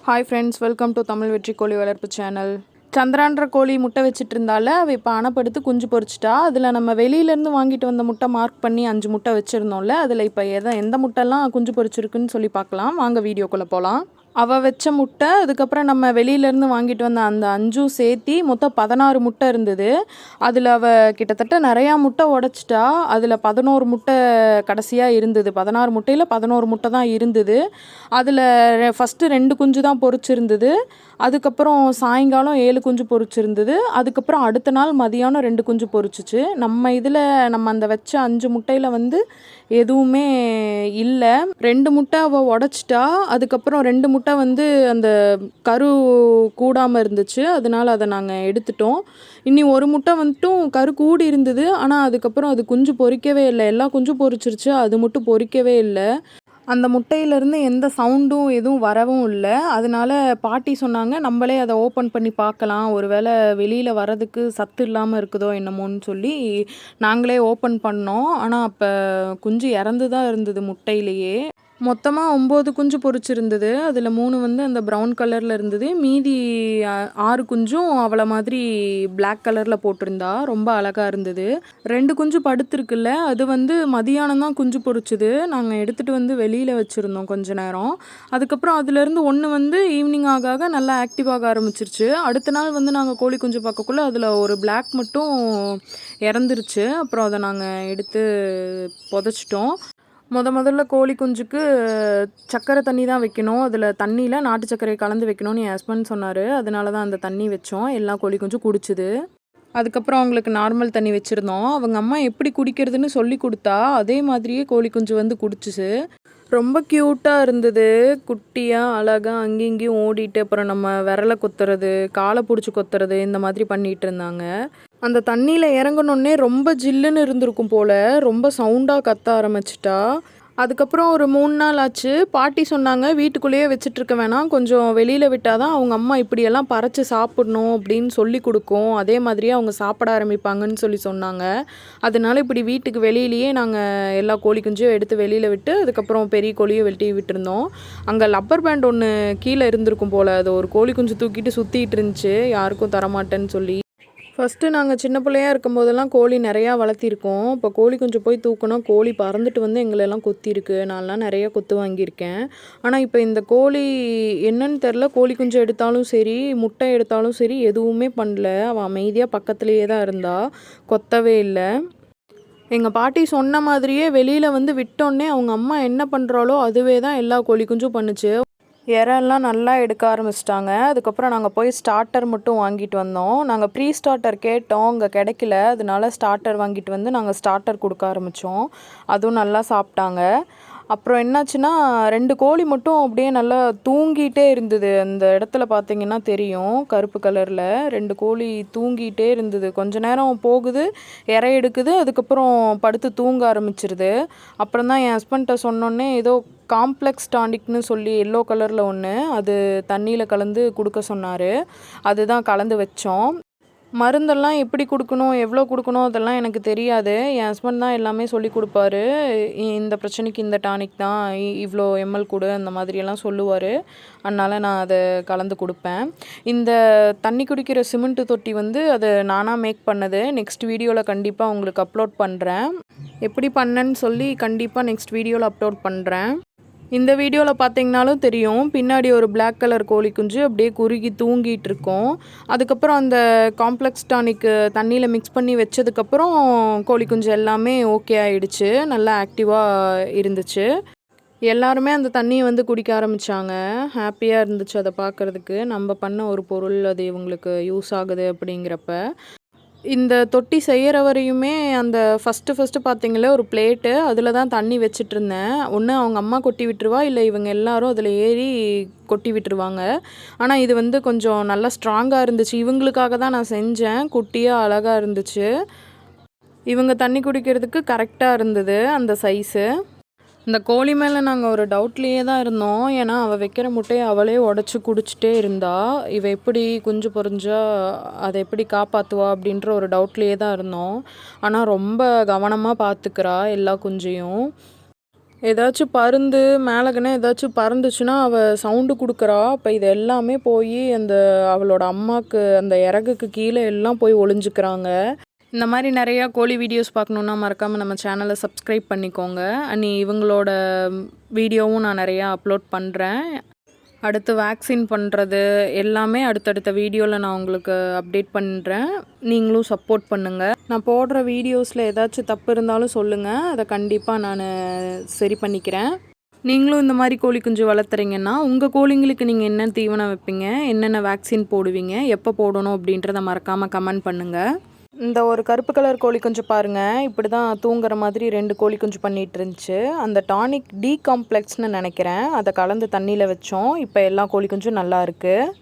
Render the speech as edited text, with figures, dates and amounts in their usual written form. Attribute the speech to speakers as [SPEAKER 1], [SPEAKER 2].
[SPEAKER 1] Hi friends, welcome to Tamil வெற்றி கோழி வளர்ப்பு சேனல். சந்திரான்ற கோழி முட்டை வச்சுட்டு இருந்தால அவள் இப்போ அணைப்படுத்து குஞ்சு பொரிச்சிட்டா. அதில் நம்ம வெளியிலேருந்து வாங்கிட்டு வந்த முட்டை மார்க் பண்ணி 5 முட்டை வச்சுருந்தோம்ல, அதில் இப்போ எந்த முட்டைலாம் குஞ்சு பொரிச்சிருக்குன்னு சொல்லி பார்க்கலாம். வாங்க வீடியோக்குள்ளே போகலாம். அவள் வச்ச முட்டை, அதுக்கப்புறம் நம்ம வெளியிலேருந்து வாங்கிட்டு வந்த அந்த 5ம் சேர்த்தி மொத்தம் 16 முட்டை இருந்தது. அதில் அவள் கிட்டத்தட்ட நிறையா முட்டை உடச்சிட்டா. அதில் 11 முட்டை கடைசியாக இருந்தது. 16 முட்டையில் 11 முட்டை தான் இருந்தது. அதில் ஃபஸ்ட்டு 2 குஞ்சு தான் பொரிச்சிருந்தது. அதுக்கப்புறம் சாயங்காலம் 7 குஞ்சு பொரிச்சிருந்தது. அதுக்கப்புறம் அடுத்த நாள் மதியானம் 2 குஞ்சு பொரிச்சிச்சு. நம்ம அந்த வச்ச 5 முட்டையில் வந்து எதுவுமே இல்லை. 2 முட்டை அவள் உடச்சிட்டா. அதுக்கப்புறம் 2 முட்டை வந்து அந்த கரு கூடாமல் இருந்துச்சு. அதனால் அதை நாங்கள் எடுத்துட்டோம். இனி ஒரு முட்டை வந்துட்டும் கரு கூடி இருந்தது. ஆனால் அதுக்கப்புறம் அது குஞ்சு பொரிக்கவே இல்லை. எல்லா குஞ்சும் பொரிச்சிருச்சு, அது மட்டும் பொரிக்கவே இல்லை. அந்த முட்டையிலேருந்து எந்த சவுண்டும் எதுவும் வரவும் இல்லை. அதனால பாட்டி சொன்னாங்க, நம்மளே அதை ஓப்பன் பண்ணி பார்க்கலாம், ஒருவேளை வெளியில் வரதுக்கு சத்து இல்லாமல் இருக்குதோ என்னமோன்னு சொல்லி நாங்களே ஓப்பன் பண்ணோம். ஆனால் அப்போ குஞ்சு இறந்து தான் இருந்தது முட்டையிலேயே. மொத்தமாக 9 குஞ்சு பொரிச்சிருந்தது. அதில் 3 வந்து அந்த ப்ரௌன் கலரில் இருந்தது. மீதி 6 குஞ்சும் அவளை மாதிரி பிளாக் கலரில் போட்டிருந்தா. ரொம்ப அழகாக இருந்தது. 2 குஞ்சு படுத்துருக்குல்ல, அது வந்து மதியானம் தான் குஞ்சு பொரிச்சுது. நாங்கள் எடுத்துகிட்டு வந்து வெளியில் வச்சுருந்தோம் கொஞ்ச நேரம். அதுக்கப்புறம் அதுலேருந்து ஒன்று வந்து ஈவினிங் ஆக ஆக நல்லா ஆக்டிவாக ஆரம்பிச்சிருச்சு. அடுத்த நாள் வந்து நாங்கள் கோழி குஞ்சு பார்க்கக்குள்ள அதில் ஒரு பிளாக் மட்டும் இறந்துருச்சு. அப்புறம் அதை நாங்கள் எடுத்து புதைச்சிட்டோம். முதல்ல கோழி குஞ்சுக்கு சர்க்கரை தண்ணி தான் வைக்கணும். அதில் தண்ணியில் நாட்டு சர்க்கரையை கலந்து வைக்கணும்னு என் ஹஸ்பண்ட் சொன்னார். அதனால தான் அந்த தண்ணி வச்சோம். எல்லா கோழி குஞ்சும் குடிச்சுது. அதுக்கப்புறம் அவங்களுக்கு நார்மல் தண்ணி வச்சுருந்தோம். அவங்க அம்மா எப்படி குடிக்கிறதுன்னு சொல்லி கொடுத்தா, அதே மாதிரியே கோழி குஞ்சு வந்து குடிச்சிச்சு. ரொம்ப க்யூட்டாக இருந்தது. குட்டியாக அழகாக அங்கேயும் இங்கேயும் ஓடிட்டு, அப்புறம் நம்ம விரலை கொத்துறது, காலை பிடிச்சி கொத்துறது, இந்த மாதிரி பண்ணிகிட்டு இருந்தாங்க. அந்த தண்ணியில் இறங்கணுன்னே ரொம்ப ஜில்லுன்னு இருந்திருக்கும் போல். ரொம்ப சவுண்டாக கத்த ஆரம்பிச்சிட்டா. அதுக்கப்புறம் ஒரு 3 நாள் ஆச்சு. பாட்டி சொன்னாங்க, வீட்டுக்குள்ளேயே வச்சுட்ருக்க வேணாம், கொஞ்சம் வெளியில் விட்டால் தான் அவங்க அம்மா இப்படியெல்லாம் பறித்து சாப்பிட்ணும் அப்படின்னு சொல்லி கொடுக்கும். அதே மாதிரியே அவங்க சாப்பிட ஆரம்பிப்பாங்கன்னு சொல்லி சொன்னாங்க. அதனால இப்படி வீட்டுக்கு வெளியிலேயே நாங்கள் எல்லா கோழி குஞ்சையும் எடுத்து வெளியில் விட்டு, அதுக்கப்புறம் பெரிய கோழியும் வெட்டி விட்டுருந்தோம். அங்கே லப்பர் பேண்ட் ஒன்று கீழே இருந்திருக்கும் போல். அது ஒரு கோழி குஞ்சு தூக்கிட்டு சுற்றிட்டு இருந்துச்சு, யாருக்கும் தரமாட்டேன்னு சொல்லி. ஃபஸ்ட்டு நாங்கள் சின்ன பிள்ளையாக இருக்கும்போதெல்லாம் கோழி நிறையா வளர்த்திருக்கோம். இப்போ கோழி குஞ்சு போய் தூக்கணும், கோழி பறந்துட்டு வந்து எங்களெல்லாம் கொத்திருக்கு. நான்லாம் நிறையா கொத்து வாங்கியிருக்கேன். ஆனால் இப்போ இந்த கோழி என்னன்னு தெரில, கோழி குஞ்சு எடுத்தாலும் சரி, முட்டை எடுத்தாலும் சரி, எதுவுமே பண்ணல. அவள் அமைதியாக பக்கத்துலேயே தான் இருந்தா, கொத்தவே இல்லை. எங்கள் பாட்டி சொன்ன மாதிரியே வெளியில் வந்து விட்டோன்னே அவங்க அம்மா என்ன பண்ணுறாளோ அதுவே தான் எல்லா கோழி குஞ்சும் பண்ணுச்சு. இறெல்லாம் நல்லா எடுக்க ஆரம்பிச்சிட்டாங்க. அதுக்கப்புறம் நாங்கள் போய் ஸ்டார்டர் மட்டும் வாங்கிட்டு வந்தோம். நாங்கள் ப்ரீ ஸ்டார்டர் கேட்டோம், அங்கே கிடைக்கல. அதனால ஸ்டார்டர் வாங்கிட்டு வந்து நாங்கள் ஸ்டார்டர் கொடுக்க ஆரம்பித்தோம். அதுவும் நல்லா சாப்பிட்டாங்க. அப்புறம் என்னாச்சுன்னா, 2 கோழி மட்டும் அப்படியே நல்லா தூங்கிட்டே இருந்தது. அந்த இடத்துல பார்த்தீங்கன்னா தெரியும், கருப்பு கலரில் 2 கோழி தூங்கிட்டே இருந்தது. கொஞ்ச நேரம் போகுது, இறை எடுக்குது, அதுக்கப்புறம் படுத்து தூங்க ஆரம்பிச்சிருது. அப்புறம் தான் என் ஹஸ்பண்ட்ட சொன்னோன்னே, ஏதோ காம்ப்ளெக்ஸ் டானிக்னு சொல்லி எல்லோ கலரில் ஒன்று, அது தண்ணியில் கலந்து கொடுக்க சொன்னார். அதுதான் கலந்து வச்சோம். மருந்தெல்லாம் எப்படி கொடுக்கணும், எவ்வளோ கொடுக்கணும் அதெல்லாம் எனக்கு தெரியாது. என் ஹஸ்பண்ட் தான் எல்லாமே சொல்லி கொடுப்பாரு. இந்த பிரச்சனைக்கு இந்த டானிக் தான், இவ்வளோ எம்எல் கொடு, அந்த மாதிரியெல்லாம் சொல்லுவார். அதனால் நான் அதை கலந்து கொடுப்பேன். இந்த தண்ணி குடிக்கிற சிமெண்ட்டு தொட்டி வந்து அது நானாக மேக் பண்ணது. நெக்ஸ்ட் வீடியோவில் கண்டிப்பாக உங்களுக்கு அப்லோட் பண்ணுறேன். எப்படி பண்ணேன்னு சொல்லி கண்டிப்பாக நெக்ஸ்ட் வீடியோவில் அப்லோட் பண்ணுறேன். இந்த வீடியோவில் பார்த்தீங்கனாலும் தெரியும், பின்னாடி ஒரு பிளாக் கலர் கோழி குஞ்சு அப்படியே குறுகி தூங்கிட்டு இருக்கோம். அதுக்கப்புறம் அந்த காம்ப்ளெக்ஸ் டானிக்கு தண்ணியில் மிக்ஸ் பண்ணி வச்சதுக்கப்புறம் கோழி குஞ்சு எல்லாமே ஓகே ஆகிடுச்சு, நல்லா ஆக்டிவாக இருந்துச்சு. எல்லாருமே அந்த தண்ணியை வந்து குடிக்க ஆரம்பித்தாங்க. ஹாப்பியாக இருந்துச்சு அதை பார்க்குறதுக்கு. நம்ம பண்ண ஒரு பொருள் அது இவங்களுக்கு யூஸ் ஆகுது அப்படிங்கிறப்ப. இந்த தொட்டி செய்கிற வரையுமே அந்த ஃபஸ்ட்டு பார்த்தீங்களே ஒரு பிளேட்டு, அதில் தான் தண்ணி வச்சிட்ருந்தேன். ஒன்று அவங்க அம்மா கொட்டி விட்டுருவா, இல்லை இவங்க எல்லாரும் அதில் ஏறி கொட்டி விட்டுருவாங்க. ஆனால் இது வந்து கொஞ்சம் நல்லா ஸ்ட்ராங்காக இருந்துச்சு. இவங்களுக்காக தான் நான் செஞ்சேன். குட்டியாக அழகாக இருந்துச்சு. இவங்க தண்ணி குடிக்கிறதுக்கு கரெக்டாக இருந்தது அந்த சைஸு. இந்த கோழி மேலே நாங்கள் ஒரு டவுட்லேயே தான் இருந்தோம். ஏன்னா அவள் வைக்கிற முட்டையை அவளே உடச்சி குடிச்சிட்டே இருந்தா, இவள் எப்படி குஞ்சு பொரிஞ்சா அதை எப்படி காப்பாற்றுவா அப்படின்ற ஒரு டவுட்லேயே தான் இருந்தோம். ஆனால் ரொம்ப கவனமாக பார்த்துக்கிறா எல்லா குஞ்சையும். ஏதாச்சும் பருந்து மேலகனே ஏதாச்சும் பறந்துச்சுன்னா அவள் சவுண்டு கொடுக்குறா. அப்போ இது எல்லாமே போய் அந்த அவளோட அம்மாவுக்கு அந்த இறகுக்கு கீழே எல்லாம் போய் ஒளிஞ்சுக்கிறாங்க. இந்த மாதிரி நிறையா கோழி வீடியோஸ் பார்க்கணுன்னா மறக்காமல் நம்ம சேனலை சப்ஸ்கிரைப் பண்ணிக்கோங்க. இவங்களோட வீடியோவும் நான் நிறையா அப்லோட் பண்ணுறேன். அடுத்து வேக்சின் பண்ணுறது எல்லாமே அடுத்தடுத்த வீடியோவில் நான் உங்களுக்கு அப்டேட் பண்ணுறேன். நீங்களும் சப்போர்ட் பண்ணுங்கள். நான் போடுற வீடியோஸில் ஏதாச்சும் தப்பு இருந்தாலும் சொல்லுங்கள், அதை கண்டிப்பாக நான் சரி பண்ணிக்கிறேன். நீங்களும் இந்த மாதிரி கோழி குஞ்சு வளர்த்துறீங்கன்னா உங்கள் கோழிங்களுக்கு நீங்கள் என்ன தீவனம் வைப்பீங்க, என்னென்ன வேக்சின் போடுவீங்க, எப்போ போடணும் அப்படின்றத மறக்காமல் கமெண்ட் பண்ணுங்கள். இந்த ஒரு கருப்பு கலர் கோழி குஞ்சு பாருங்கள், இப்படி தான் தூங்குற மாதிரி 2 கோழி குஞ்சு பண்ணிகிட்டு இருந்துச்சு. அந்த டானிக் டி காம்ப்ளெக்ஸ்னு நினைக்கிறேன், அதை கலந்து தண்ணியில் வச்சோம். இப்போ எல்லா கோழி குஞ்சும் நல்லா இருக்குது.